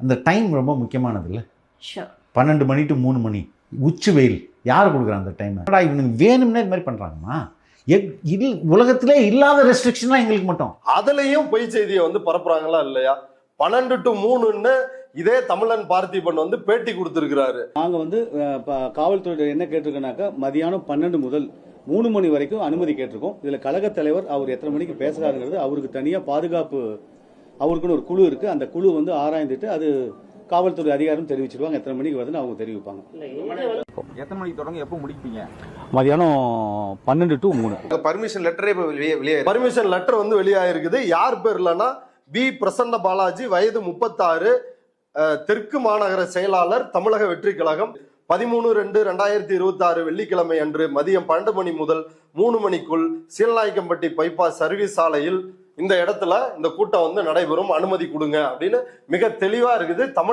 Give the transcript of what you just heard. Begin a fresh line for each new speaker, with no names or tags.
அந்த டைம் ரொம்ப முக்கியமானது இல்லை?
Sure.
12 மணி டு 3 மணி உச்சி வெயில் யார் கொடுக்குறாங்க அந்த டைம்? இவனுக்கு வேணும்னே இது மாதிரி பண்ணுறாங்கம்மா. உலகத்திலே இல்லாத ரெஸ்ட்ரிக்ஷன்லாம் எங்களுக்கு மட்டும்.
அதுலயும் பொய் செய்தியை வந்து பரப்புறாங்களா இல்லையா? 12 to 3ன்னு இதே தமிழன் பார்த்திபன் வந்து பேட்டி கொடுத்திருக்கிறாரு.
நாங்க வந்து காவல்துறை என்ன கேட்டிருக்கோம்னாக்கா மதியானம் 12 முதல் 3 மணி வரைக்கும் அனுமதி கேட்டிருக்கோம். இதுல கழக தலைவர் அவர் எத்தனை மணிக்கு பேசுறாருங்கிறது அவருக்கு தனியா பாதுகாப்பு, அவருக்குன்னு ஒரு குழு இருக்கு. அந்த குழு வந்து ஆராய்ந்துட்டு அது காவல்துறை அதிகாரம் தெரிவிச்சிருவாங்க. எத்தனை மணிக்கு வருதுன்னு அவங்க தெரிவிப்பாங்க.
எத்தனை மணிக்கு தொடங்க எப்போ முடிப்பீங்க?
மதியானம் 12 to 3.
பர்மிஷன் லெட்டரே வெளியே
பர்மிஷன் லெட்டர் வந்து வெளியாயிருக்குது. யார் பேர்லன்னா பி பிரசன்ன பாலாஜி, வயது 36, தெற்கு மாநகர செயலாளர், தமிழக வெற்றி கழகம். 13/2/2026 வெள்ளிக்கிழமை அன்று மதியம் 12 மணி முதல் 3 மணிக்குள் சீலநாயக்கம்பட்டி பைபாஸ் சர்வீஸ் சாலையில் இந்த இடத்துல இந்த கூட்டம் வந்து நடைபெறும், அனுமதி கொடுங்க அப்படின்னு மிக தெளிவா இருக்குது. தமிழ்